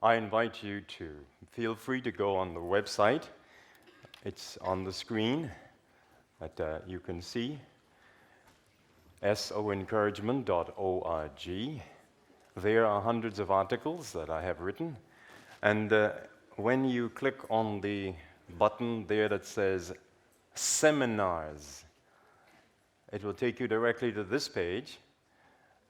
I invite you to feel free to go on the website. It's on the screen that you can see, soencouragement.org. There are hundreds of articles that I have written. And when you click on the button there that says Seminars, it will take you directly to this page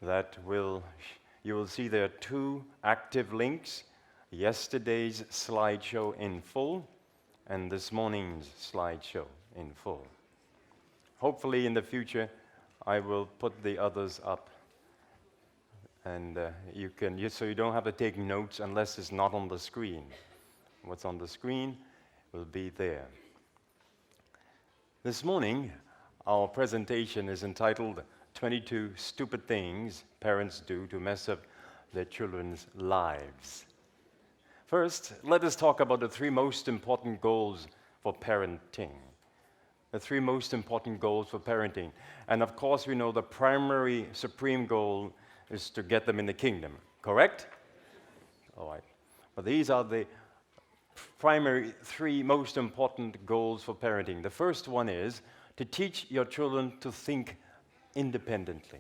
you will see there are two active links, yesterday's slideshow in full and this morning's slideshow in full. Hopefully in the future I will put the others up, and so you don't have to take notes unless it's not on the screen. What's on the screen will be there. This morning our presentation is entitled 22 Stupid Things Parents Do to Mess Up Their Children's Lives. First, let us talk about the three most important goals for parenting. The three most important goals for parenting. And of course, we know the primary, supreme goal is to get them in the kingdom, correct? All right. But these are the primary three most important goals for parenting. The first one is to teach your children to think independently.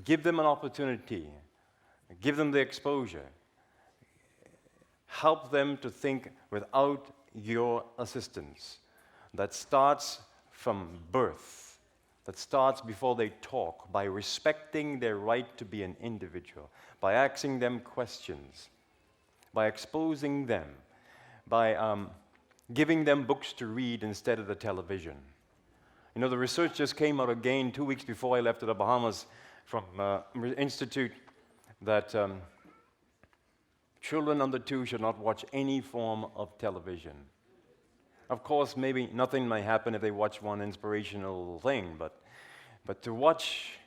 Give them an opportunity. Give them the exposure. Help them to think without your assistance. That starts from birth. That starts before they talk, by respecting their right to be an individual, by asking them questions, by exposing them, by giving them books to read instead of the television. You know, the research just came out again 2 weeks before I left to the Bahamas from an institute that children under 2 should not watch any form of television. Of course, maybe nothing may happen if they watch one inspirational thing, but to watch,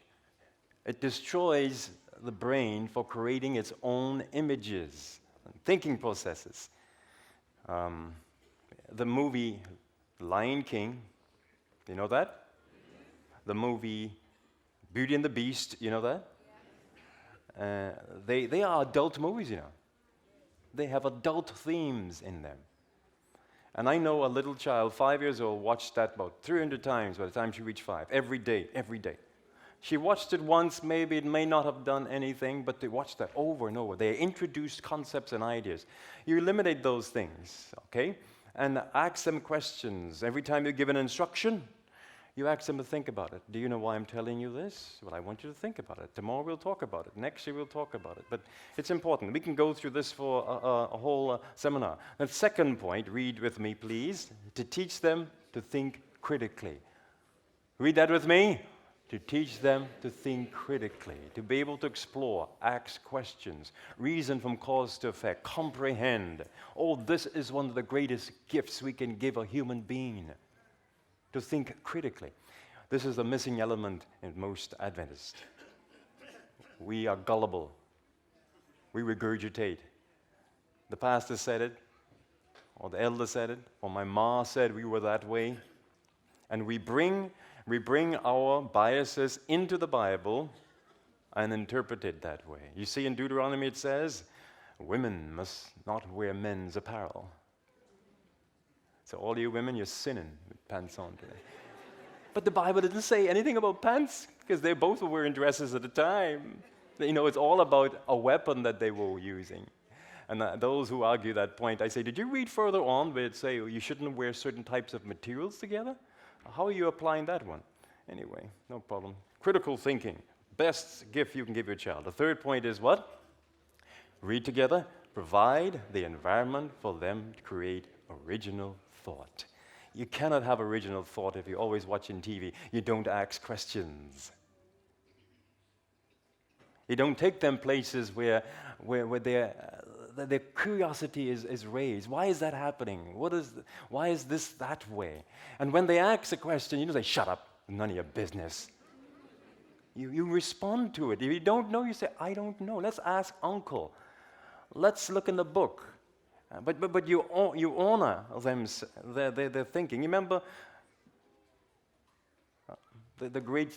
it destroys the brain for creating its own images, thinking processes. The movie Lion King, you know that? The movie Beauty and the Beast, you know that? They are adult movies, you know. They have adult themes in them. And I know a little child, 5 years old, watched that about 300 times by the time she reached 5, every day. She watched it once, maybe it may not have done anything, but they watched that over and over. They introduced concepts and ideas. You eliminate those things, okay? And ask them questions. Every time you give an instruction, you ask them to think about it. Do you know why I'm telling you this? Well, I want you to think about it. Tomorrow we'll talk about it. Next year we'll talk about it. But it's important. We can go through this for a whole seminar. The second point, read with me, please. To teach them to think critically. Read that with me. To teach them to think critically. To be able to explore, ask questions, reason from cause to effect, comprehend. Oh, this is one of the greatest gifts we can give a human being. To think critically. This is the missing element in most Adventists. We are gullible. We regurgitate. The pastor said it, or the elder said it, or my ma said we were that way. And we bring our biases into the Bible and interpret it that way. You see, in Deuteronomy it says, women must not wear men's apparel. So all you women, you're sinning with pants on today. But the Bible didn't say anything about pants, because they both were wearing dresses at the time. You know, it's all about a weapon that they were using. And those who argue that point, I say, did you read further on where it say you shouldn't wear certain types of materials together? How are you applying that one? Anyway, no problem. Critical thinking, best gift you can give your child. The third point is what? Read together, provide the environment for them to create original thought. You cannot have original thought if you're always watching TV. You don't ask questions. You don't take them places where their curiosity is raised. Why is that happening? Why is this that way? And when they ask a question, you know, they shut up. None of your business. You respond to it. If you don't know, you say, I don't know. Let's ask uncle. Let's look in the book. But you honor them, their thinking. You remember the great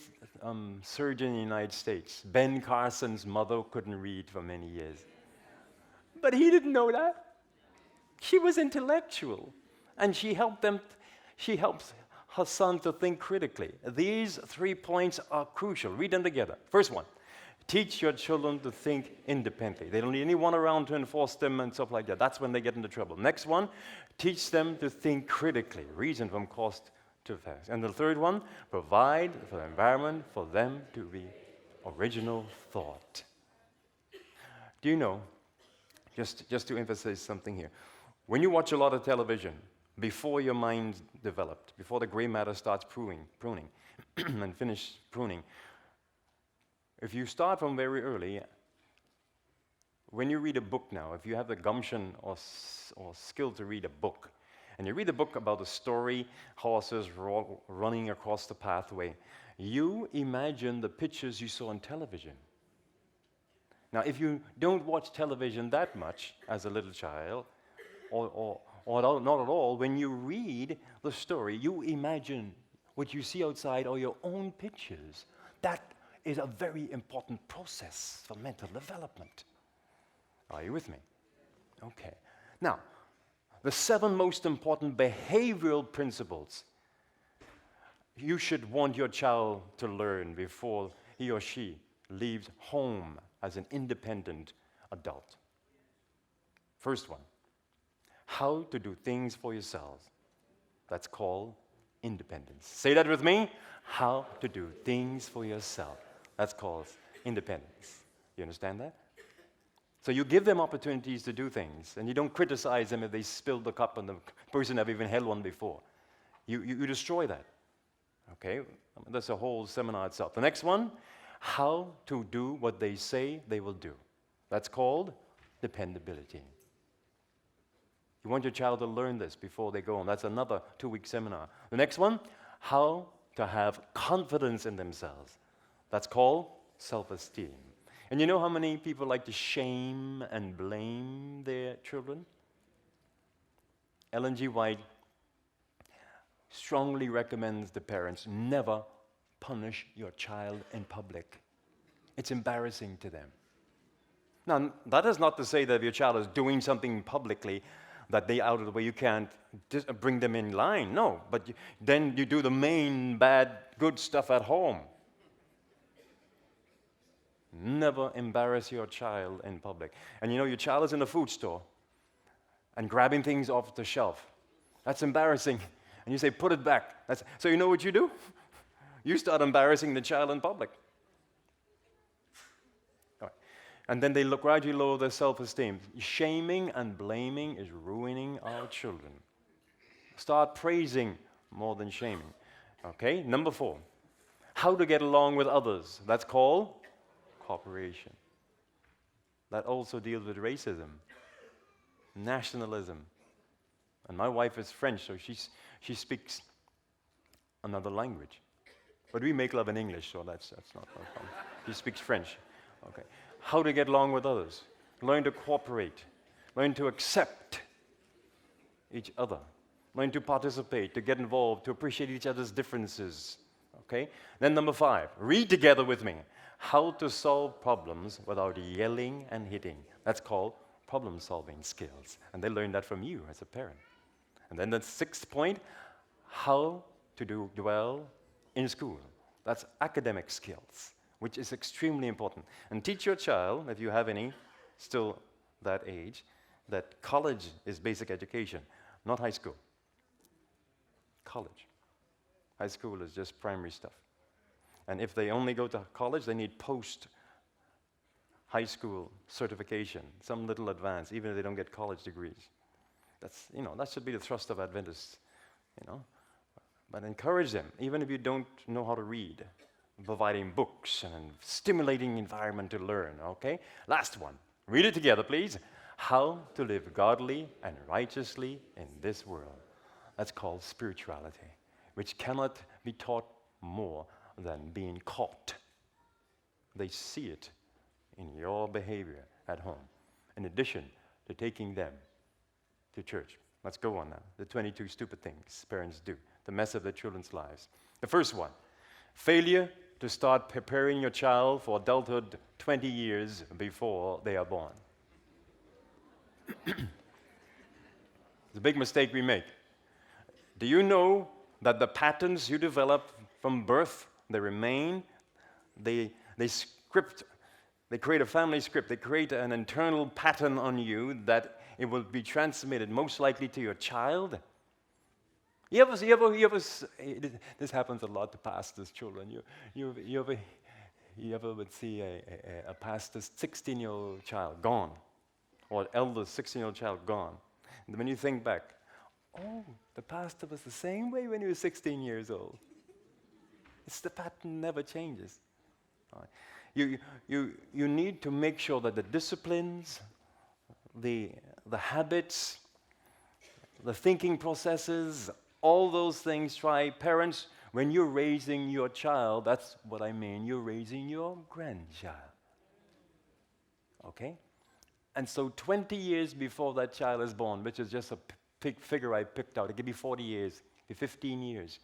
surgeon in the United States, Ben Carson's mother couldn't read for many years. But he didn't know that. She was intellectual, and she helped her son to think critically. These 3 points are crucial. Read them together. First one, teach your children to think independently. They don't need anyone around to enforce them and stuff like that. That's when they get into trouble. Next one, teach them to think critically, reason from cause to effect. And the third one, provide for the environment for them to be original thought. Do you know, just to emphasize something here, when you watch a lot of television, before your mind's developed, before the gray matter starts pruning and finish pruning, if you start from very early, when you read a book now, if you have the gumption or skill to read a book, and you read a book about a story, horses running across the pathway, you imagine the pictures you saw on television. Now, if you don't watch television that much as a little child, or not at all, when you read the story, you imagine what you see outside are your own pictures. That is a very important process for mental development. Are you with me? Okay. Now, the 7 most important behavioral principles you should want your child to learn before he or she leaves home as an independent adult. First one, how to do things for yourselves. That's called independence. Say that with me. How to do things for yourself. That's called independence. You understand that? So you give them opportunities to do things, and you don't criticize them if they spilled the cup and the person never even had one before. You destroy that. Okay? That's a whole seminar itself. The next one, how to do what they say they will do. That's called dependability. You want your child to learn this before they go on. That's another 2-week seminar. The next one, how to have confidence in themselves. That's called self-esteem. And you know how many people like to shame and blame their children? Ellen G. White strongly recommends the parents never punish your child in public. It's embarrassing to them. Now, that is not to say that if your child is doing something publicly, that they out of the way, you can't bring them in line. No, but then you do the main bad, good stuff at home. Never embarrass your child in public. And you know, your child is in the food store and grabbing things off the shelf. That's embarrassing. And you say, put it back. So you know what you do? You start embarrassing the child in public. All right. And then they gradually lower their self-esteem. Shaming and blaming is ruining our children. Start praising more than shaming. Okay, number 4. How to get along with others. That's called cooperation. That also deals with racism, nationalism. And my wife is French, so she speaks another language. But we make love in English, so that's not a problem. She speaks French. Okay. How to get along with others. Learn to cooperate. Learn to accept each other. Learn to participate, to get involved, to appreciate each other's differences. Okay? Then number 5, read together with me. How to solve problems without yelling and hitting. That's called problem-solving skills. And they learn that from you as a parent. And then the 6th point, how to do well in school. That's academic skills, which is extremely important. And teach your child, if you have any still that age, that college is basic education, not high school. College. High school is just primary stuff. And if they only go to college, they need post-high school certification, some little advance, even if they don't get college degrees. That's, that should be the thrust of Adventists, But encourage them, even if you don't know how to read, providing books and a stimulating environment to learn, okay? Last one. Read it together, please. How to live godly and righteously in this world. That's called spirituality, which cannot be taught more than being caught. They see it in your behavior at home, in addition to taking them to church. Let's go on now. The 22 stupid things parents do to mess up their children's lives. The first one, failure to start preparing your child for adulthood 20 years before they are born. It's a big mistake we make. Do you know that the patterns you develop from birth, they remain, they script, they create a family script, they create an internal pattern on you that it will be transmitted most likely to your child? This happens a lot to pastors' children. You ever would see a pastor's 16-year-old child gone, or an elder's 16-year-old child gone. And when you think back, oh, the pastor was the same way when he was 16 years old. It's the pattern never changes. Right. You need to make sure that the disciplines, the habits, the thinking processes, all those things, parents, when you're raising your child, that's what I mean, you're raising your grandchild. Okay? And so 20 years before that child is born, which is just a figure I picked out, it could be 40 years, it could be 15 years,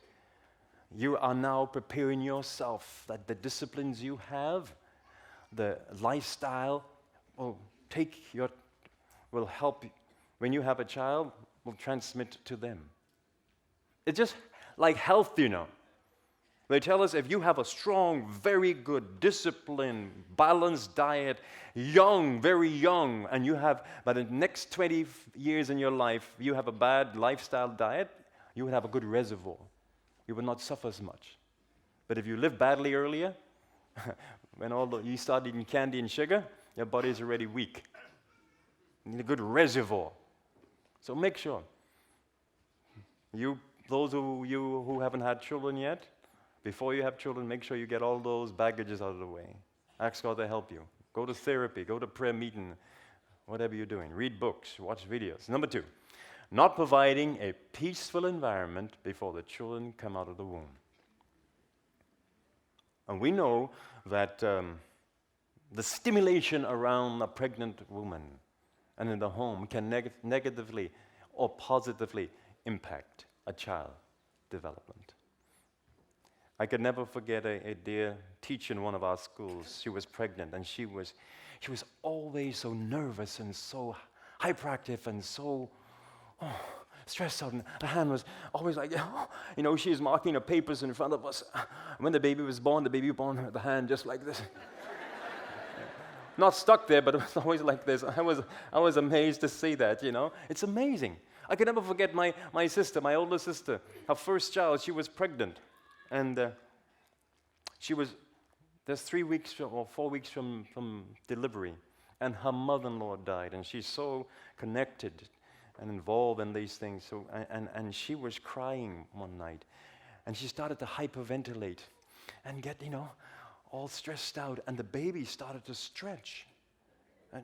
you are now preparing yourself that the disciplines you have, the lifestyle will help, when you have a child, will transmit to them. It's just like health, you know. They tell us if you have a strong, very good, disciplined, balanced diet, young, very young, and you have, by the next 20 years in your life, you have a bad lifestyle diet, you would have a good reservoir. You would not suffer as much. But if you live badly earlier, when you start eating candy and sugar, your body is already weak. You need a good reservoir. So make sure. Those of you who haven't had children yet, before you have children, make sure you get all those baggages out of the way. Ask God to help you. Go to therapy, go to prayer meeting, whatever you're doing. Read books, watch videos. Number 2, not providing a peaceful environment before the children come out of the womb. And we know that the stimulation around a pregnant woman and in the home can negatively or positively impact a child development. I could never forget a dear teacher in one of our schools. She was pregnant, and she was always so nervous and so hyperactive and so stressed out. And her hand was always like, she was marking her papers in front of us. When the baby was born with the hand just like this. Not stuck there, but it was always like this. I was amazed to see that, It's amazing. I can never forget my sister, my older sister, her first child. She was pregnant. And there's 3 weeks or 4 weeks from delivery, and her mother-in-law died, and she's so connected and involved in these things. So, and she was crying one night, and she started to hyperventilate and get, all stressed out, and the baby started to stretch, and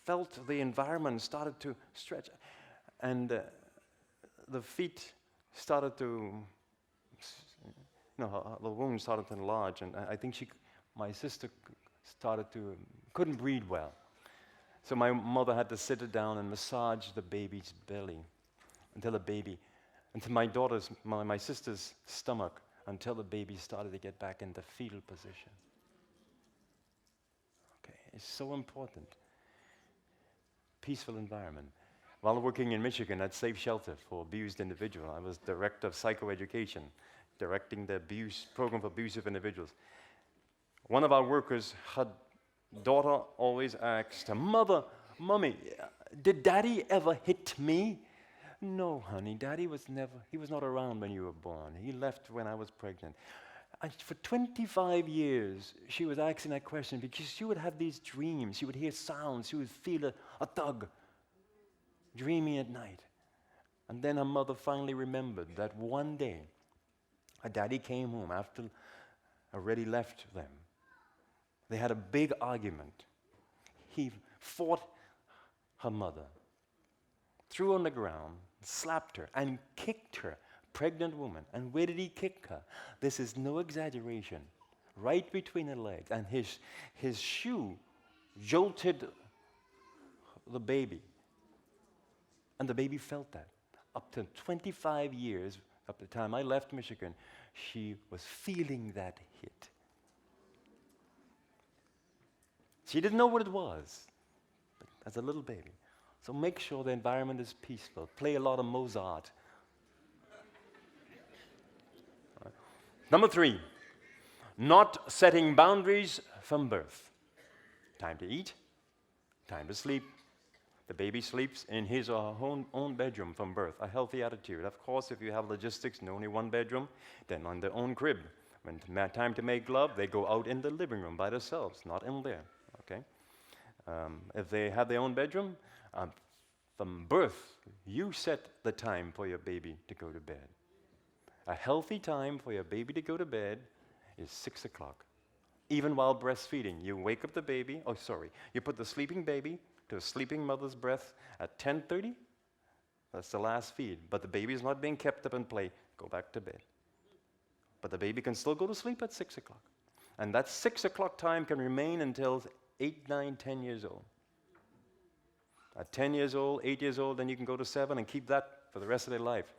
felt the environment started to stretch, and the feet started to. The wound started to enlarge, and I think my sister couldn't breathe well. So my mother had to sit her down and massage the baby's belly until my sister's stomach, until the baby started to get back into fetal position. Okay, it's so important. Peaceful environment. While working in Michigan at Safe Shelter for abused individuals, I was director of psychoeducation, directing the program for abusive individuals. One of our workers, her daughter always asked her, Mommy, did Daddy ever hit me? No, honey, Daddy was not around when you were born. He left when I was pregnant. And for 25 years, she was asking that question because she would have these dreams. She would hear sounds. She would feel a tug dreaming at night. And then her mother finally remembered that one day, her daddy came home after already left them. They had a big argument. He fought her mother, threw her on the ground, slapped her, and kicked her, pregnant woman. And where did he kick her? This is no exaggeration. Right between her legs. And his shoe jolted the baby. And the baby felt that. Up to 25 years, up to the time I left Michigan, she was feeling that hit. She didn't know what it was, but as a little baby. So make sure the environment is peaceful. Play a lot of Mozart. Number 3, not setting boundaries from birth. Time to eat, time to sleep. The baby sleeps in his or her own bedroom from birth. A healthy attitude. Of course, if you have logistics and only one bedroom, then on their own crib. When time to make love, they go out in the living room by themselves, not in there. Okay. If they have their own bedroom, from birth, you set the time for your baby to go to bed. A healthy time for your baby to go to bed is 6 o'clock. Even while breastfeeding, you wake up the baby, you put the sleeping baby to a sleeping mother's breast at 10:30. That's the last feed. But the baby is not being kept up and play. Go back to bed. But the baby can still go to sleep at 6 o'clock. And that 6 o'clock time can remain until 8, 9, 10 years old. At 10 years old, 8 years old, then you can go to 7 and keep that for the rest of their life.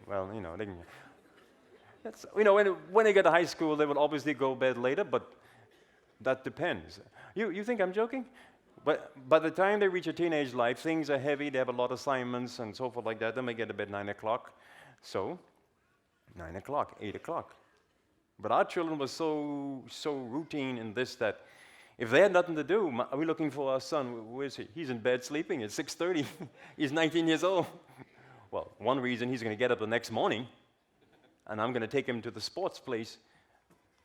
Well, they can. When they get to high school, they will obviously go to bed later, but that depends. You think I'm joking? But by the time they reach a teenage life, things are heavy. They have a lot of assignments and so forth like that. They may get to bed 9 o'clock. So, 9 o'clock, 8 o'clock. But our children were so routine in this that if they had nothing to do, we're looking for our son. Where is he? He's in bed sleeping. It's 6:30. He's 19 years old. Well, one reason, he's going to get up the next morning, and I'm going to take him to the sports place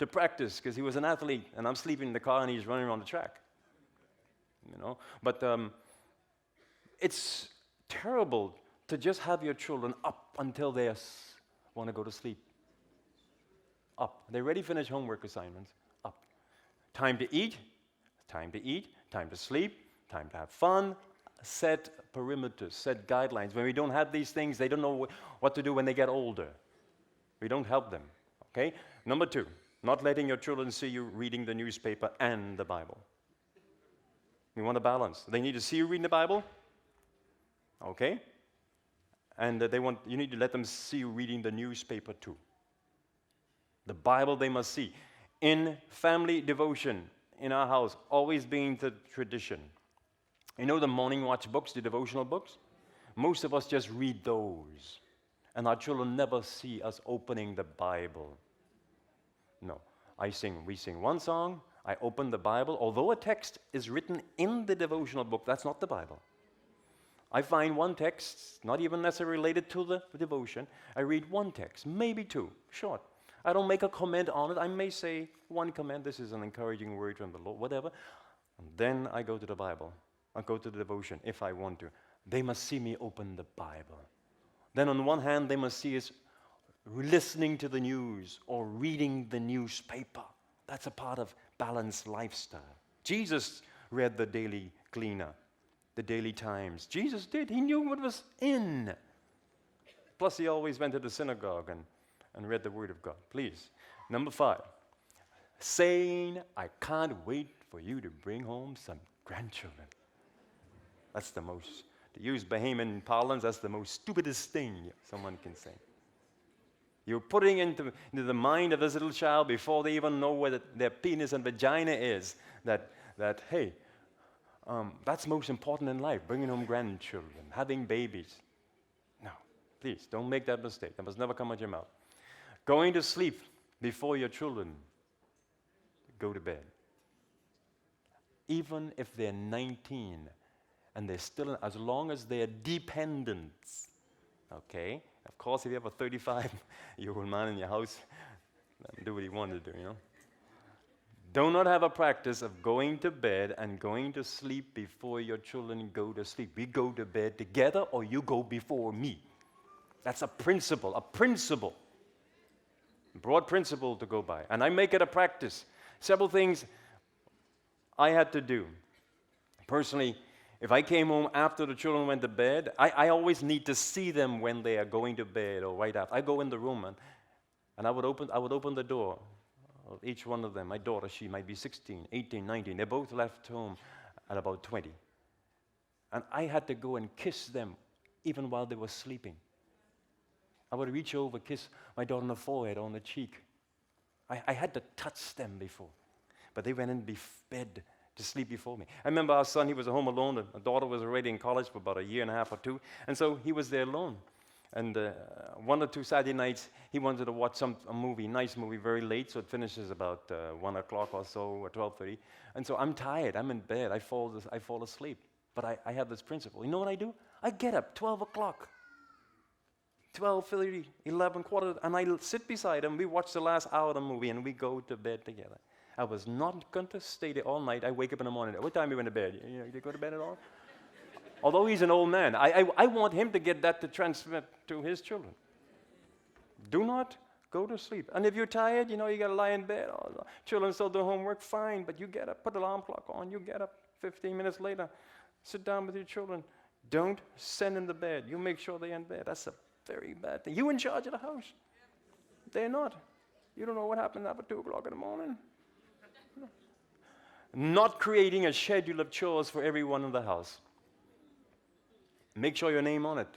to practice because he was an athlete, and I'm sleeping in the car, and he's running around the track. But it's terrible to just have your children up until they want to go to sleep. Up. They already finished homework assignments. Up. Time to eat, time to sleep, time to have fun. Set perimeters, set guidelines. When we don't have these things, they don't know what to do when they get older. We don't help them. Okay? Number 2, not letting your children see you reading the newspaper and the Bible. We want a balance. They need to see you reading the Bible. Okay? And you need to let them see you reading the newspaper too. The Bible they must see. In family devotion, in our house, always being the tradition. The morning watch books, the devotional books? Most of us just read those. And our children never see us opening the Bible. No. We sing one song, I open the Bible. Although a text is written in the devotional book, that's not the Bible. I find one text, not even necessarily related to the devotion. I read one text, maybe 2, short. I don't make a comment on it. I may say one comment, this is an encouraging word from the Lord, whatever. And then I go to the Bible. I go to the devotion if I want to. They must see me open the Bible. Then on one hand, they must see us listening to the news or reading the newspaper. That's a part of balanced lifestyle. Jesus read the Daily Gleaner, the Daily Times. Jesus did. He knew what was in. Plus, he always went to the synagogue and read the Word of God. Please. Number 5, saying, I can't wait for you to bring home some grandchildren. That's to use Bahamian parlance, that's the most stupidest thing someone can say. You're putting into the mind of this little child before they even know where their penis and vagina is, that hey, that's most important in life, bringing home grandchildren, having babies. No, please, don't make that mistake. That must never come out of your mouth. Going to sleep before your children go to bed. Even if they're 19, and they're still, as long as they're dependents, okay? Of course, if you have a 35-year-old man in your house, let him do what he wanted to do, Do not have a practice of going to bed and going to sleep before your children go to sleep. We go to bed together or you go before me. That's a principle, broad principle to go by. And I make it a practice. Several things I had to do. Personally, if I came home after the children went to bed, I always need to see them when they are going to bed or right after. I go in the room and I would open the door of each one of them. My daughter, she might be 16, 18, 19. They both left home at about 20. And I had to go and kiss them even while they were sleeping. I would reach over, kiss my daughter on the forehead, on the cheek. I had to touch them before. But they went in bed to sleep before me. I remember our son, he was at home alone. My daughter was already in college for about a year and a half or two. And so he was there alone. And one or two Saturday nights, he wanted to watch a movie, nice movie, very late. So it finishes about 1 o'clock or so, or 12:30. And so I'm tired. I'm in bed. I fall asleep. But I have this principle. You know what I do? I get up 12 o'clock. 12:30, 11, quarter, and I sit beside him. We watch the last hour of the movie, and we go to bed together. I was not going to stay there all night. I wake up in the morning. What time you went to bed? You go to bed at all? Although he's an old man, I want him to get that to transmit to his children. Do not go to sleep. And if you're tired, you got to lie in bed. Oh, children still do homework, fine, but you get up, put the alarm clock on, you get up 15 minutes later, sit down with your children. Don't send them to bed. You make sure they're in bed. That's a very bad thing. You're in charge of the house. They're not. You don't know what happened after 2 o'clock in the morning. Not creating a schedule of chores for everyone in the house. Make sure your name on it.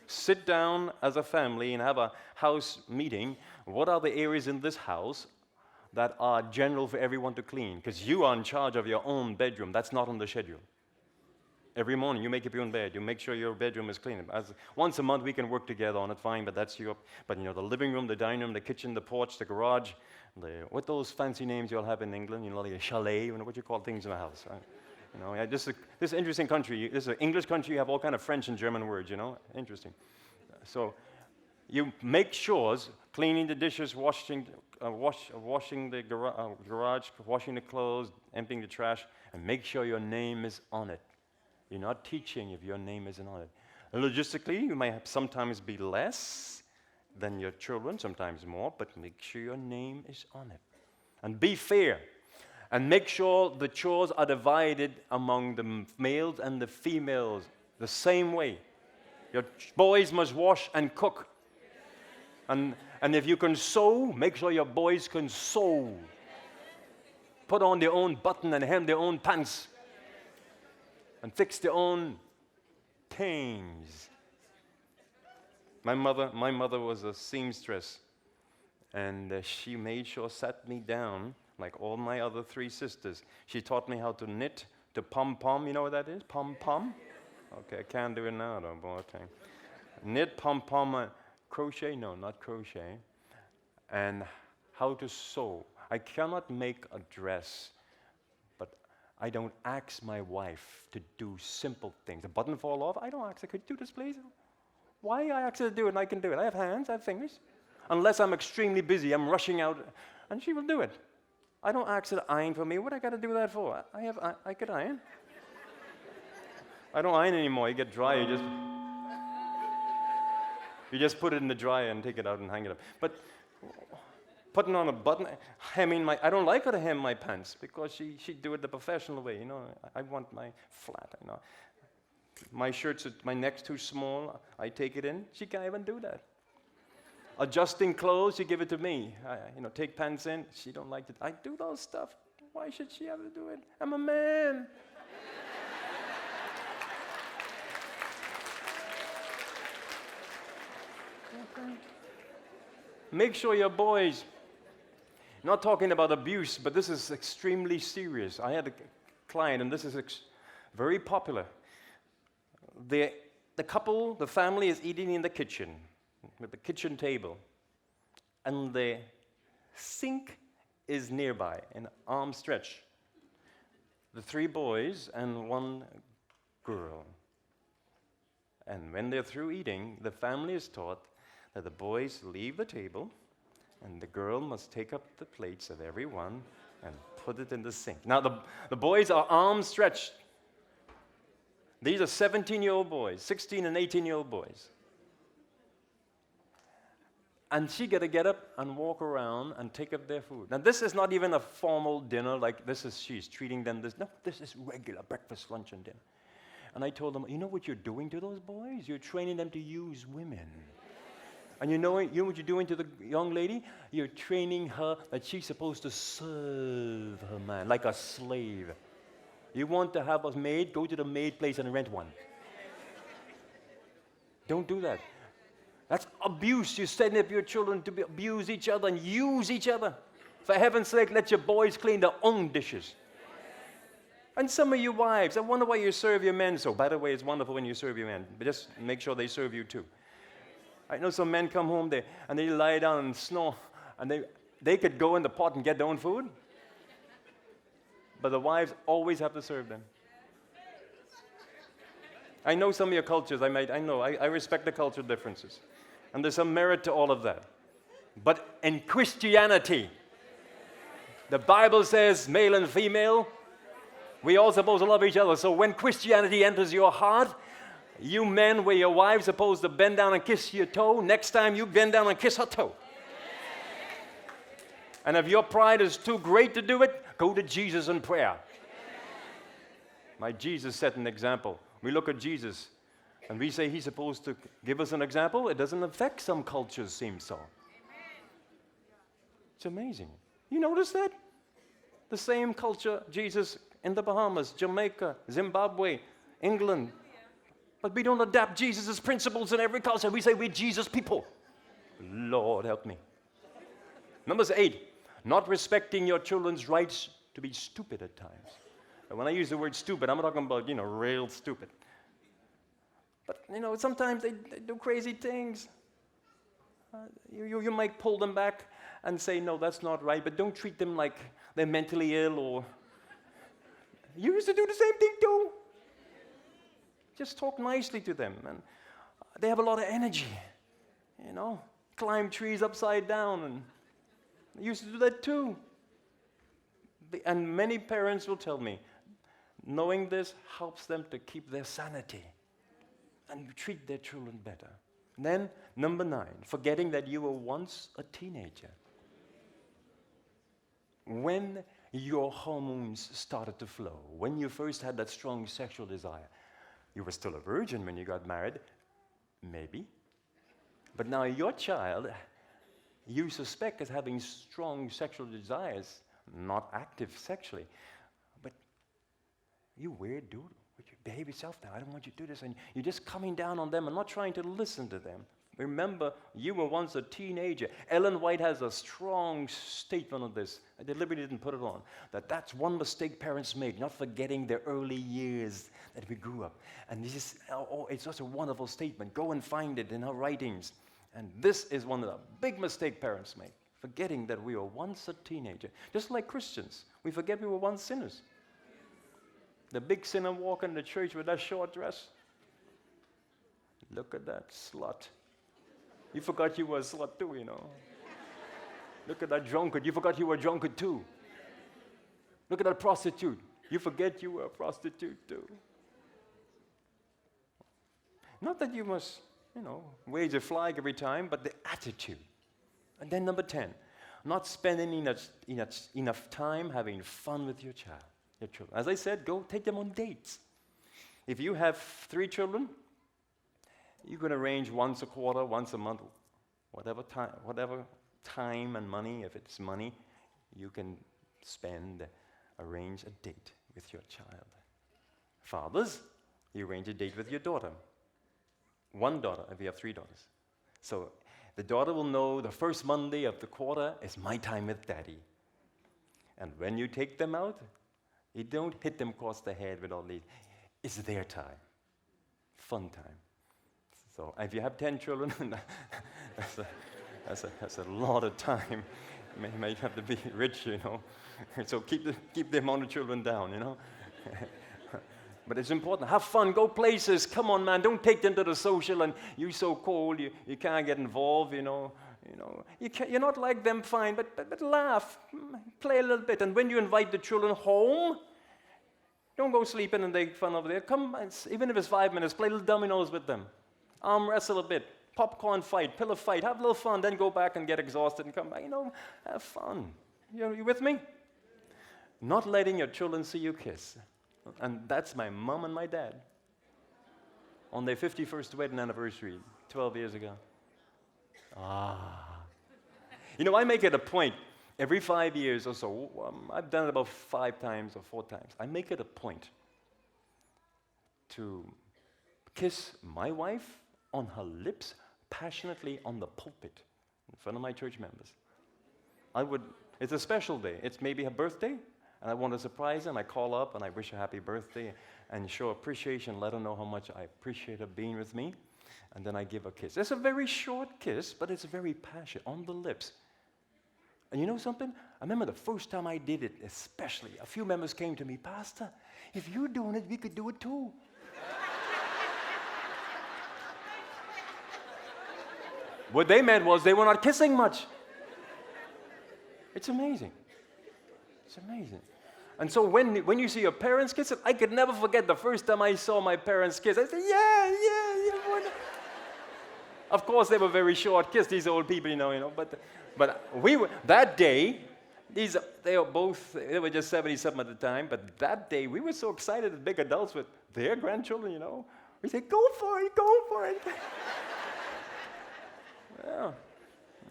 Sit down as a family and have a house meeting. What are the areas in this house that are general for everyone to clean? Because you are in charge of your own bedroom. That's not on the schedule. Every morning you make up your own bed. You make sure your bedroom is clean. Once a month we can work together on it, fine, but that's your. But the living room, the dining room, the kitchen, the porch, the garage, what those fancy names you all have in England, like a chalet, what you call things in the house, right? This is an interesting country. This is an English country. You have all kind of French and German words, Interesting. So you make chores, cleaning the dishes, washing the garage, washing the clothes, emptying the trash, and make sure your name is on it. You're not teaching if your name isn't on it. Logistically, you may sometimes be less than your children, sometimes more, but make sure your name is on it. And be fair. And make sure the chores are divided among the males and the females the same way. Your boys must wash and cook. And if you can sew, make sure your boys can sew. Put on their own button and hem their own pants. And fix their own things. My mother was a seamstress, and she made sure sat me down like all my other 3 sisters. She taught me how to knit, to pom-pom. You know what that is? Pom-pom? Okay, I can't do it now, though, boy. Okay. Knit, pom-pom, crochet? No, not crochet. And how to sew. I cannot make a dress. I don't ask my wife to do simple things. A button fall off, I don't ask her, could you do this, please? Why I ask her to do it and I can do it? I have hands, I have fingers. Unless I'm extremely busy, I'm rushing out, and she will do it. I don't ask her to iron for me. What I got to do that for? I could iron. I don't iron anymore. You get dry, you just put it in the dryer and take it out and hang it up. But putting on a button, hemming I don't like her to hem my pants because she do it the professional way, I want my flat, My shirts, my neck's too small, I take it in. She can't even do that. Adjusting clothes, she give it to me. Take pants in, she don't like it. I do those stuff. Why should she have to do it? I'm a man. Okay. Make sure your boys. Not talking about abuse, but this is extremely serious. I had a client, and this is very popular. The couple, the family is eating in the kitchen, with the kitchen table, and the sink is nearby, an arm stretch. The 3 boys and 1 girl. And when they're through eating, the family is taught that the boys leave the table, and the girl must take up the plates of everyone and put it in the sink. Now, the boys are arms stretched. These are 17-year-old boys, 16 and 18-year-old boys. And she got to get up and walk around and take up their food. Now, this is not even a formal dinner like she's treating them this. No, this is regular breakfast, lunch, and dinner. And I told them, you know what you're doing to those boys? You're training them to use women. And you know what you're doing to the young lady? You're training her that she's supposed to serve her man like a slave. You want to have a maid? Go to the maid place and rent one. Don't do that. That's abuse. You're setting up your children to abuse each other and use each other. For heaven's sake, let your boys clean their own dishes. And some of you wives, I wonder why you serve your men so. By the way, it's wonderful when you serve your men, but just make sure they serve you too. I know some men come home and they lie down and snore, and they could go in the pot and get their own food, but the wives always have to serve them. I know some of your cultures, I respect the cultural differences. And there's some merit to all of that. But in Christianity, the Bible says male and female, we all supposed to love each other. So when Christianity enters your heart, you men where your wife's supposed to bend down and kiss your toe, next time you bend down and kiss her toe. And if your pride is too great to do it, go to Jesus in prayer. My Jesus set an example. We look at Jesus and we say he's supposed to give us an example. It doesn't affect some cultures, seems so. It's amazing. You notice that? The same culture, Jesus in the Bahamas, Jamaica, Zimbabwe, England. But we don't adapt Jesus' principles in every culture. We say we're Jesus people. Lord help me. Number 8, not respecting your children's rights to be stupid at times. And when I use the word stupid, I'm talking about, real stupid. But, sometimes they do crazy things. You might pull them back and say, no, that's not right, but don't treat them like they're mentally ill or... You used to do the same thing too. Just talk nicely to them. And they have a lot of energy, climb trees upside down. And I used to do that too. And many parents will tell me, knowing this helps them to keep their sanity and treat their children better. And then, number 9, forgetting that you were once a teenager. When your hormones started to flow, when you first had that strong sexual desire, you were still a virgin when you got married, maybe. But now your child, you suspect as having strong sexual desires, not active sexually, but you weird dude, would you behave yourself now? I don't want you to do this. And you're just coming down on them and not trying to listen to them. Remember, you were once a teenager. Ellen White has a strong statement on this. I deliberately didn't put it on. That's one mistake parents make, not forgetting their early years that we grew up. And this is, it's such a wonderful statement. Go and find it in her writings. And this is one of the big mistakes parents make, forgetting that we were once a teenager. Just like Christians, we forget we were once sinners. The big sinner walking to church with that short dress. Look at that slut. You forgot you were a slut too, Look at that drunkard. You forgot you were a drunkard too. Look at that prostitute. You forget you were a prostitute too. Not that you must, wage a flag every time, but the attitude. And then number 10, not spending enough time having fun with your child, your children. As I said, go take them on dates. If you have 3 children, you can arrange once a quarter, once a month, whatever time and money, if it's money, you can arrange a date with your child. Fathers, you arrange a date with your daughter. 1 daughter, if you have 3 daughters. So the daughter will know the first Monday of the quarter is my time with daddy. And when you take them out, you don't hit them across the head with all these. It's their time. Fun time. So if you have 10 children, that's a lot of time. You may have to be rich, So keep the amount of children down, But it's important. Have fun. Go places. Come on, man. Don't take them to the social and you're so cold. You can't get involved, You're not like them, fine, but laugh. Play a little bit. And when you invite the children home, don't go sleeping and make fun of them. Come, even if it's 5 minutes, play little dominoes with them. Arm wrestle a bit. Popcorn fight. Pillow fight. Have a little fun. Then go back and get exhausted and come back. Have fun. You with me? Not letting your children see you kiss. And that's my mom and my dad on their 51st wedding anniversary 12 years ago. I make it a point every 5 years or so. I've done it about 5 times or 4 times. I make it a point to kiss my wife on her lips passionately on the pulpit in front of my church members. It's a special day. It's maybe her birthday, and I want to surprise her, and I call up and I wish her happy birthday and show appreciation, let her know how much I appreciate her being with me, and then I give a kiss. It's a very short kiss, but it's very passionate, on the lips. And you know something? I remember the first time I did it, especially, a few members came to me, Pastor, if you're doing it, we could do it too. What they meant was they were not kissing much. It's amazing. It's amazing. And so when you see your parents kiss, I could never forget the first time I saw my parents kiss. I said, yeah. Of course, they were very short kiss, these old people, but we were, that day, they were just 77 at the time, but that day, we were so excited as big adults with their grandchildren, We said, go for it. Well,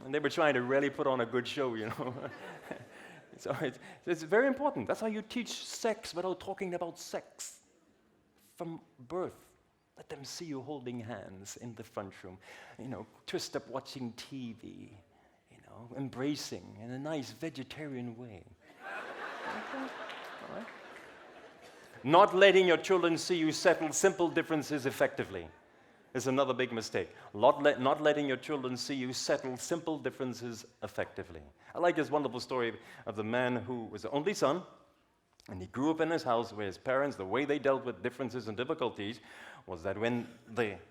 and they were trying to really put on a good show, So it's very important. That's how you teach sex without talking about sex. From birth, let them see you holding hands in the front room, twist up watching TV, embracing in a nice vegetarian way. Okay. All right. Not letting your children see you settle simple differences effectively is another big mistake. Not letting your children see you settle simple differences effectively. I like this wonderful story of the man who was the only son, and he grew up in his house where his parents, the way they dealt with differences and difficulties was that when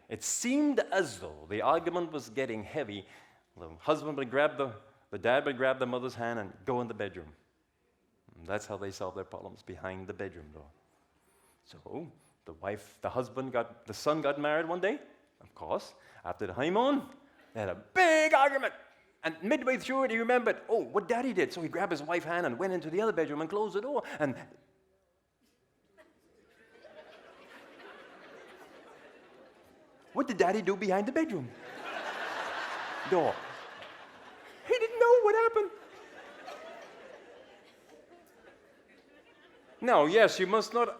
it seemed as though the argument was getting heavy, the husband would grab the dad would grab the mother's hand and go in the bedroom. And that's how they solved their problems, behind the bedroom door. So the son got married one day, of course. After the honeymoon, they had a big argument. And midway through it, he remembered, what daddy did. So he grabbed his wife's hand and went into the other bedroom and closed the door. And what did daddy do behind the bedroom door? He didn't know what happened. Now, yes, you must not,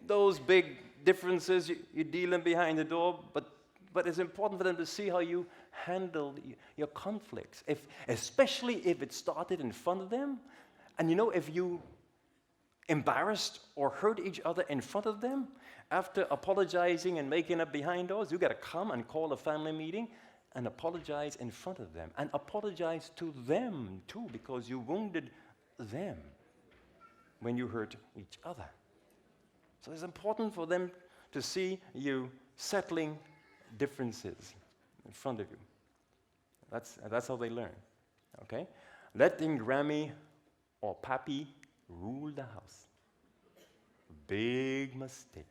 those big differences you're dealing behind the door, but it's important for them to see how you handle your conflicts, especially if it started in front of them. And if you embarrassed or hurt each other in front of them, after apologizing and making up behind doors, you got to come and call a family meeting and apologize in front of them. And apologize to them too, because you wounded them when you hurt each other. So it's important for them to see you settling differences in front of you. That's how they learn, okay? Letting Grammy or Pappy rule the house. Big mistake.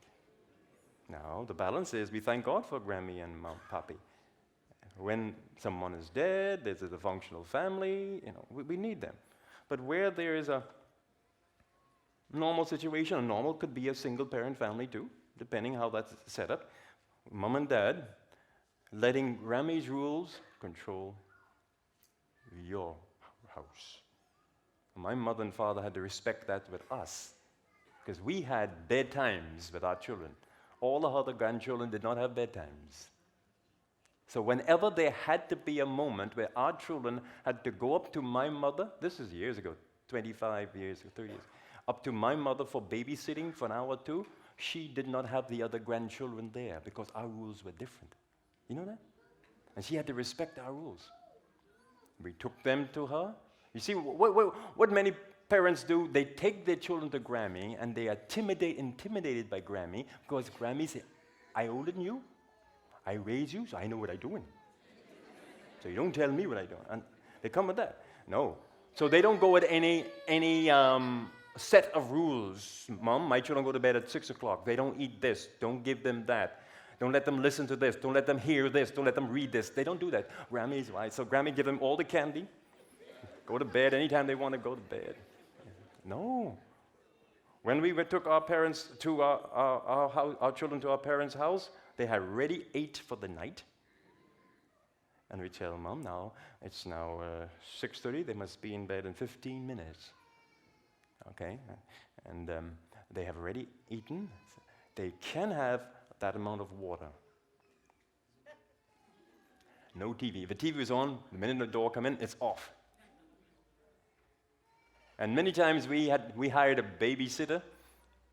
Now, the balance is we thank God for Grammy and Pappy. When someone is dead, there's a dysfunctional family, we need them. But where there is a normal situation, a normal could be a single-parent family too, depending how that's set up. Mom and dad, letting Grammy's rules control your house. My mother and father had to respect that with us, because we had bedtimes with our children. All the other grandchildren did not have bedtimes. So whenever there had to be a moment where our children had to go up to my mother, this is years ago, 25 years or 30 years, up to my mother for babysitting for an hour or two, she did not have the other grandchildren there because our rules were different. You know that? And she had to respect our rules. We took them to her. You see, what many parents do, they take their children to Grammy and they are intimidated by Grammy because Grammy says, I older than you, I raised you, so I know what I'm doing. So you don't tell me what I'm doing. And they come with that. No. So they don't go with any set of rules. Mom, my children go to bed at 6 o'clock. They don't eat this. Don't give them that. Don't let them listen to this. Don't let them hear this. Don't let them read this. They don't do that. Grammy's right. So Grammy give them all the candy. Go to bed anytime they want to go to bed. No. When we took our parents to our children to our parents' house, they had already ate for the night. And we tell Mom, it's now 6:30. They must be in bed in 15 minutes. Okay? And they have already eaten. They can have that amount of water. No TV. If the TV is on, the minute the door come in, it's off. And many times we hired a babysitter.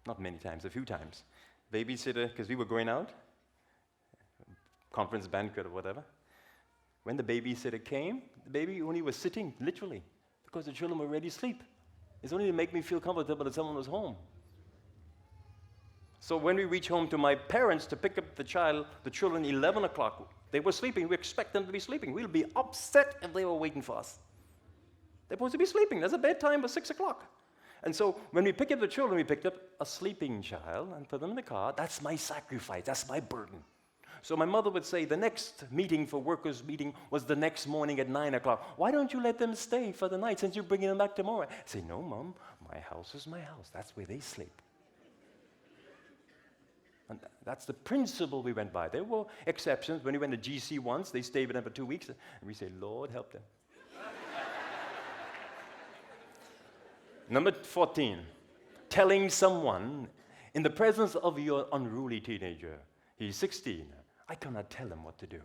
Not many times, a few times. Babysitter, because we were going out, conference, banquet, or whatever. When the babysitter came, the baby only was sitting, literally, because the children were already asleep. It's only to make me feel comfortable that someone was home. So when we reach home to my parents to pick up the children 11 o'clock, they were sleeping. We expect them to be sleeping. We'll be upset if they were waiting for us. They're supposed to be sleeping. There's a bedtime of 6 o'clock. And so when we pick up the children, we picked up a sleeping child and put them in the car. That's my sacrifice. That's my burden. So my mother would say the next meeting for workers' meeting was the next morning at 9 o'clock. Why don't you let them stay for the night since you're bringing them back tomorrow? I say, no, Mom, my house is my house. That's where they sleep. And that's the principle we went by. There were exceptions. When we went to GC once, they stayed with them for 2 weeks, and we say, Lord, help them. Number 14, telling someone in the presence of your unruly teenager, he's 16, I cannot tell him what to do.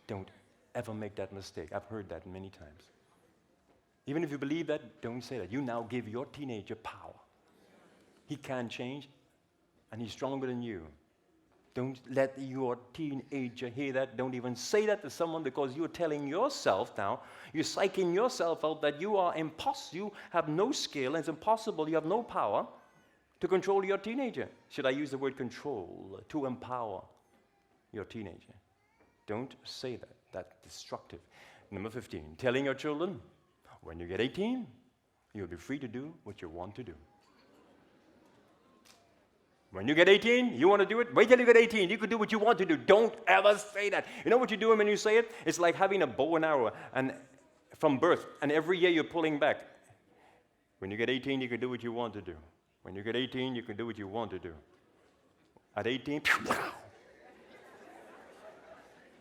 Don't ever make that mistake. I've heard that many times. Even if you believe that, don't say that. You now give your teenager power. He can change, and he's stronger than you. Don't let your teenager hear that. Don't even say that to someone, because you're telling yourself now, you're psyching yourself out that you are impossible, you have no skill, and it's impossible, you have no power to control your teenager. Should I use the word control? To empower your teenager. Don't say that. That's destructive. Number 15, telling your children, when you get 18, you'll be free to do what you want to do. When you get 18, you want to do it? Wait till you get 18. You can do what you want to do. Don't ever say that. You know what you're doing when you say it? It's like having a bow and arrow and from birth, and every year you're pulling back. When you get 18, you can do what you want to do. When you get 18, you can do what you want to do. At 18,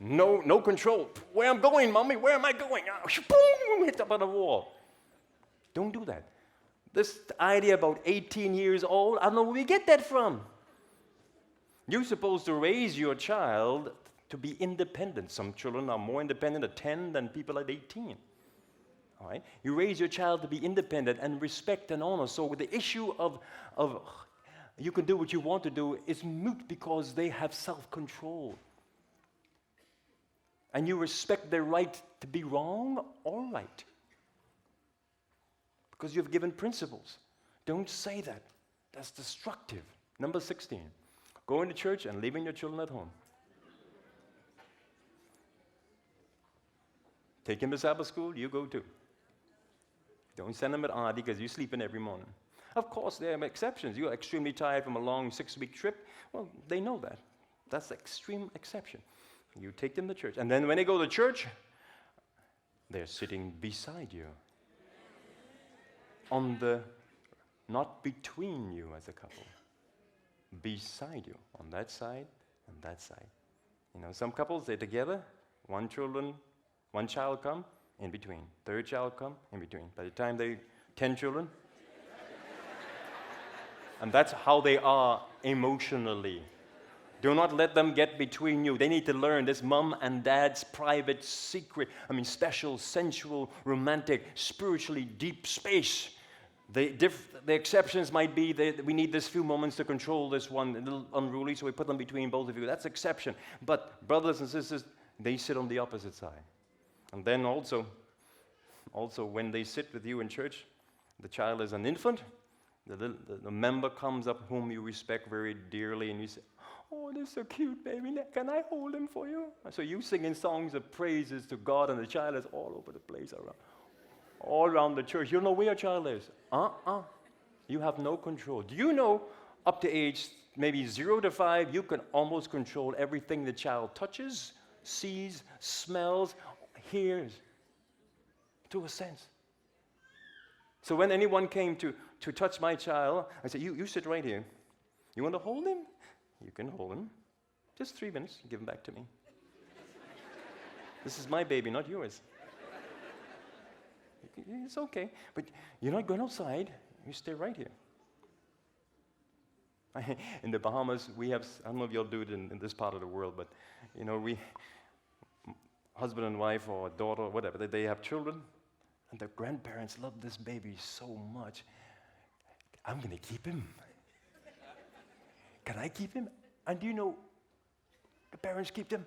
no control. Where I'm going, Mommy? Where am I going? Boom! Hit up on the wall. Don't do that. This idea about 18 years old, I don't know where we get that from. You're supposed to raise your child to be independent. Some children are more independent at 10 than people at 18. All right? You raise your child to be independent and respect and honor. So the issue of you can do what you want to do is moot, because they have self-control. And you respect their right to be wrong or right, because you've given principles. Don't say that. That's destructive. Number 16, going to church and leaving your children at home. Take them to Sabbath school, you go too. Don't send them at Auntie because you're sleeping every morning. Of course, there are exceptions. You're extremely tired from a long 6-week trip. Well, they know that. That's the extreme exception. You take them to church. And then when they go to church, they're sitting beside you. Not between you as a couple. Beside you, on that side and that side. You know, some couples, they're together, one child come, in between. Third child come, in between. By the time 10 children. And that's how they are emotionally. Do not let them get between you. They need to learn this mom and dad's private, secret, special, sensual, romantic, spiritually deep space. The exceptions might be that we need this few moments to control this one, a little unruly, so we put them between both of you. That's exception. But brothers and sisters, they sit on the opposite side. And then also when they sit with you in church, the child is an infant. The member comes up whom you respect very dearly, and you say, oh, this is so cute, baby. Can I hold him for you? So you singing songs of praises to God, and the child is all over the place all around the church. You don't know where your child is. You have no control. Do you know up to age maybe 0 to 5, you can almost control everything the child touches, sees, smells, hears, to a sense. So when anyone came to touch my child, I said, you sit right here. You want to hold him? You can hold him. Just 3 minutes, give him back to me. This is my baby, not yours. It's okay, but you're not going outside. You stay right here. In the Bahamas, we have, I don't know if you'll do it in this part of the world, but husband and wife or a daughter or whatever, they have children, and the grandparents love this baby so much. I'm going to keep him. Can I keep him? And do you know, the parents keep them.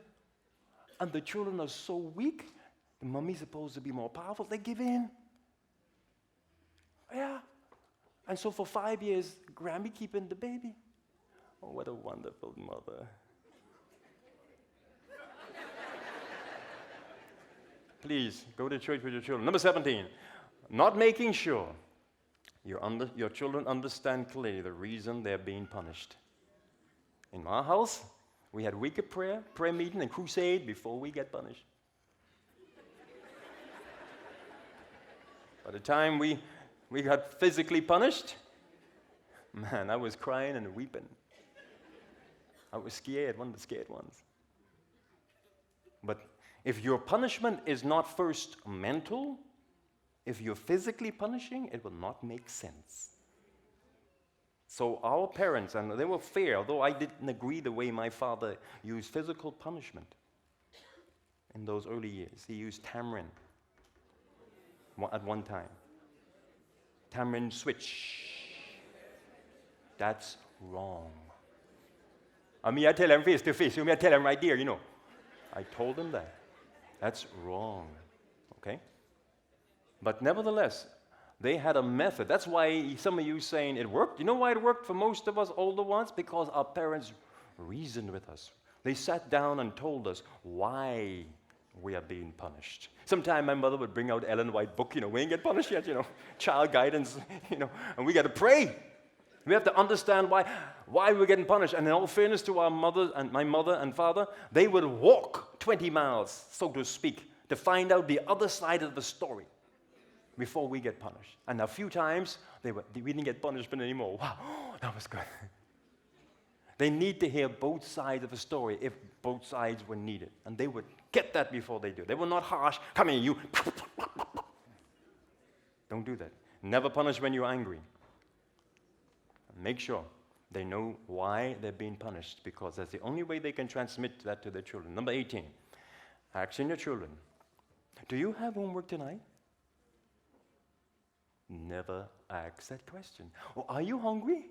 And the children are so weak, the mummy's supposed to be more powerful, they give in. Yeah. And so for 5 years, Grammy keeping the baby. Oh, what a wonderful mother. Please, go to church with your children. Number 17, not making sure your children understand clearly the reason they're being punished. In my house, we had weekly prayer meeting, and crusade before we get punished. By the time we got physically punished, man, I was crying and weeping. I was scared, one of the scared ones. But if your punishment is not first mental, if you're physically punishing, it will not make sense. So our parents, and they were fair, although I didn't agree the way my father used physical punishment in those early years. He used tamarind at one time. Tamarind switch. That's wrong. I mean, I tell him face to face. I tell him right there, you know. I told him that. That's wrong. Okay? But nevertheless, they had a method. That's why some of you saying it worked. You know why it worked for most of us older ones? Because our parents reasoned with us. They sat down and told us why we are being punished. Sometimes my mother would bring out Ellen White book, we ain't get punished yet, child guidance, and we got to pray. We have to understand why we're getting punished. And in all fairness to our mother and my mother and father, they would walk 20 miles, so to speak, to find out the other side of the story before we get punished. And a few times, we didn't get punishment anymore. Wow, that was good. They need to hear both sides of a story if both sides were needed. And they would get that before they do. They were not harsh. Come here, you. Don't do that. Never punish when you're angry. Make sure they know why they're being punished, because that's the only way they can transmit that to their children. Number 18, asking your children, do you have homework tonight? Never ask that question. Or are you hungry?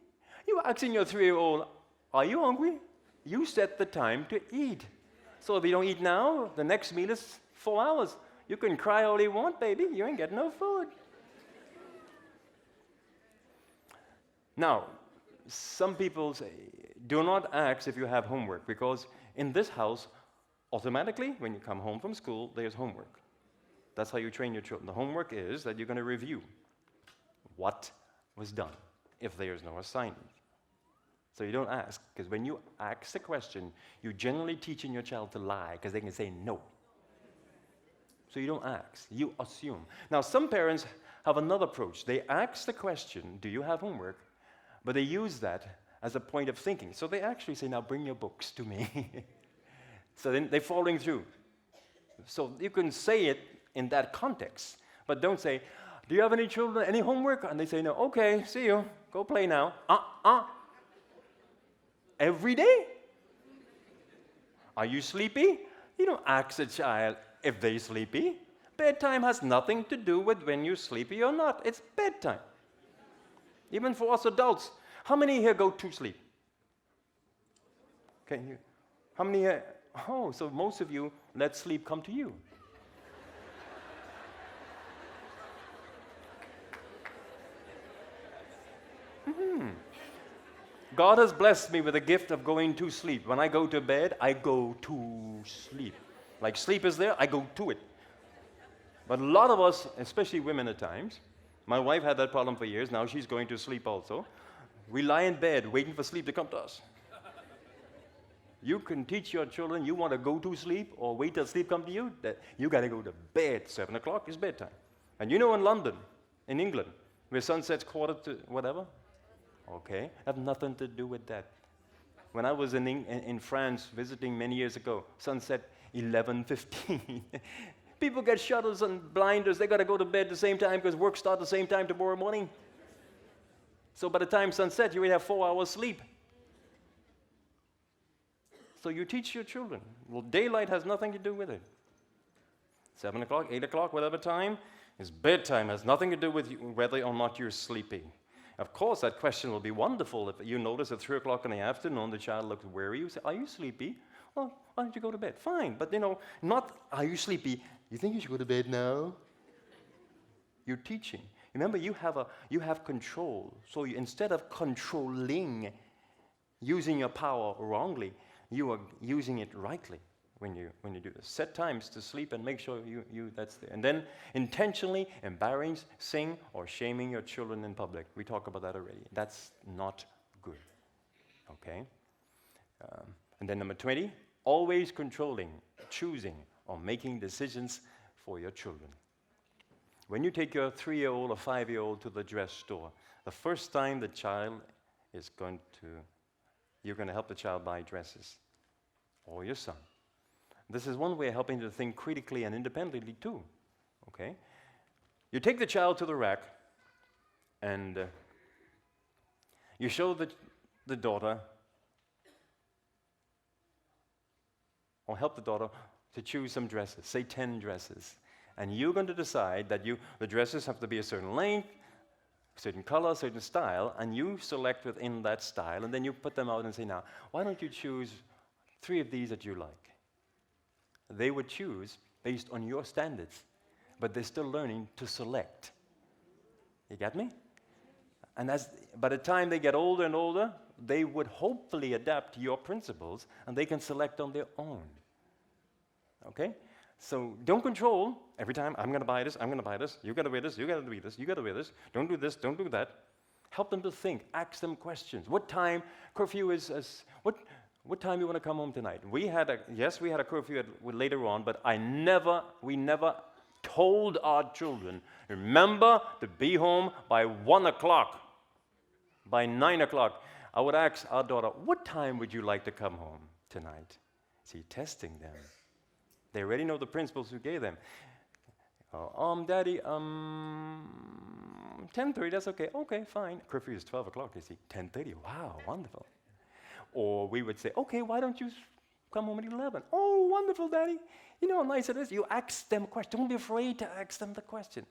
You asking your 3-year-old, are you hungry? You set the time to eat. So if you don't eat now, the next meal is 4 hours. You can cry all you want, baby. You ain't getting no food. Now, some people say, do not ask if you have homework, because in this house, automatically, when you come home from school, there's homework. That's how you train your children. The homework is that you're going to review what was done if there's no assignment. So you don't ask, because when you ask a question, you're generally teaching your child to lie, because they can say no. So you don't ask, you assume. Now, some parents have another approach. They ask the question, do you have homework? But they use that as a point of thinking. So they actually say, now bring your books to me. So then they're following through. So you can say it in that context, but don't say, do you have any children, any homework? And they say, no, okay, see you, go play now. Every day? Are you sleepy? You don't ask a child if they're sleepy. Bedtime has nothing to do with when you're sleepy or not. It's bedtime. Even for us adults. How many here go to sleep? Can you? How many here? Oh, so most of you let sleep come to you. God has blessed me with the gift of going to sleep. When I go to bed, I go to sleep. Like sleep is there, I go to it. But a lot of us, especially women at times, my wife had that problem for years, now she's going to sleep also. We lie in bed waiting for sleep to come to us. You can teach your children, you want to go to sleep or wait till sleep come to you, that you got to go to bed. 7 o'clock is bedtime. And in London, in England, where sunset's 1:45, okay, have nothing to do with that. When I was in France visiting many years ago, sunset 11:15. People get shutters and blinders. They got to go to bed at the same time because work starts the same time tomorrow morning. So by the time sunset, you will have 4 hours sleep. So you teach your children. Well, daylight has nothing to do with it. 7 o'clock, 8 o'clock, whatever time, is bedtime. It has nothing to do with whether or not you're sleepy. Of course, that question will be wonderful if you notice at 3 o'clock in the afternoon the child looks weary. You say, are you sleepy? Well, why don't you go to bed? Fine, but not, are you sleepy? You think you should go to bed now? You're teaching. Remember, you have control. So instead of controlling, using your power wrongly, you are using it rightly when you do this. Set times to sleep and make sure that's there. And then intentionally embarrassing or shaming your children in public. We talked about that already. That's not good. Okay? And then number 20, always controlling, choosing, or making decisions for your children. When you take your 3-year-old or 5-year-old to the dress store, the first time the child is you're going to help the child buy dresses, or your son. This is one way of helping to think critically and independently too, okay? You take the child to the rack, and you show the daughter, or help the daughter to choose some dresses, say 10 dresses. And you're going to decide that the dresses have to be a certain length, certain color, certain style, and you select within that style, and then you put them out and say, now, why don't you choose 3 of these that you like? They would choose based on your standards, but they're still learning to select. You get me? And by the time they get older and older, they would hopefully adapt to your principles, and they can select on their own. Okay? So don't control every time, I'm going to buy this, I'm going to buy this, you got to wear this, you got to do this, you got to wear this, don't do this, don't do that. Help them to think, ask them questions. What time curfew is, what time you want to come home tonight? We had a curfew later on, but we never told our children, remember to be home by 1 o'clock, by 9 o'clock. I would ask our daughter, what time would you like to come home tonight? See, testing them. They already know the principles we gave them. Daddy, 10:30, that's okay. Okay, fine. Curfew is 12 o'clock, you see. 10:30, wow, wonderful. Or we would say, okay, why don't you come home at 11? Oh, wonderful, Daddy. You know how nice it is? You ask them questions. Don't be afraid to ask them the question.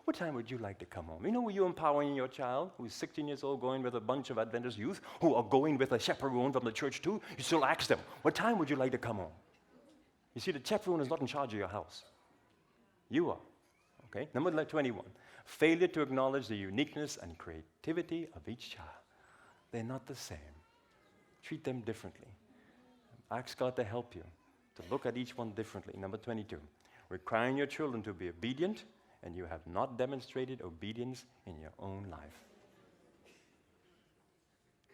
What time would you like to come home? You know, you're empowering your child who's 16 years old going with a bunch of Adventist youth who are going with a chaperone from the church too. You still ask them, what time would you like to come home? You see, the chaperone is not in charge of your house. You are. Okay? Number 21. Failure to acknowledge the uniqueness and creativity of each child. They're not the same. Treat them differently. Ask God to help you to look at each one differently. Number 22. Requiring your children to be obedient, and you have not demonstrated obedience in your own life.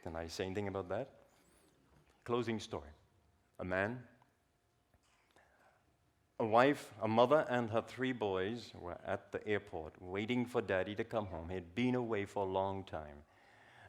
Can I say anything about that? Closing story. A wife, a mother, and her 3 boys were at the airport waiting for Daddy to come home. He had been away for a long time.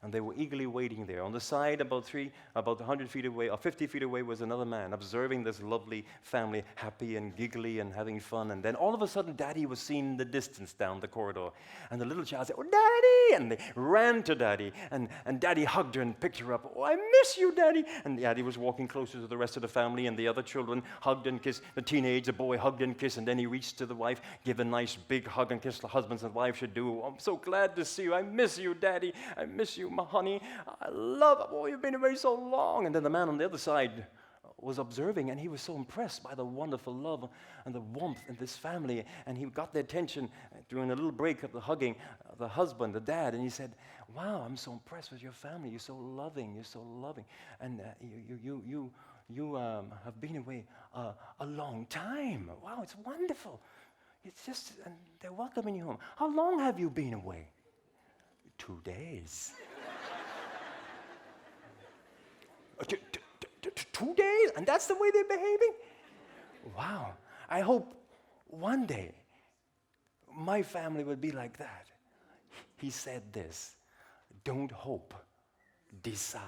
And they were eagerly waiting there. On the side, about 100 feet away, or 50 feet away, was another man observing this lovely family, happy and giggly and having fun. And then all of a sudden, Daddy was seen in the distance down the corridor. And the little child said, oh, Daddy! And they ran to Daddy. And Daddy hugged her and picked her up. Oh, I miss you, Daddy! And Daddy was walking closer to the rest of the family, and the other children hugged and kissed. The boy hugged and kissed, and then he reached to the wife, give a nice big hug and kiss the husbands and wives should do. Oh, I'm so glad to see you. I miss you, Daddy. I miss you, my honey. I love it. Oh, you've been away so long. And then the man on the other side was observing, and he was so impressed by the wonderful love and the warmth in this family. And he got their attention during a little break of the hugging, the husband, the dad, and he said, wow, I'm so impressed with your family. You're so loving. You're so loving. And you have been away a long time. Wow, it's wonderful. It's just, and they're welcoming you home. How long have you been away? 2 days. 2 days? And that's the way they're behaving? Wow. I hope one day my family would be like that. He said this, don't hope, decide.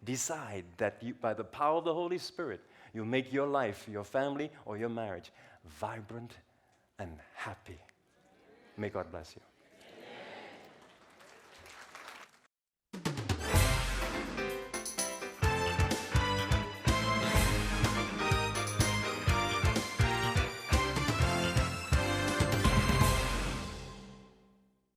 Decide that you, by the power of the Holy Spirit, you make your life, your family, or your marriage vibrant and happy. May God bless you.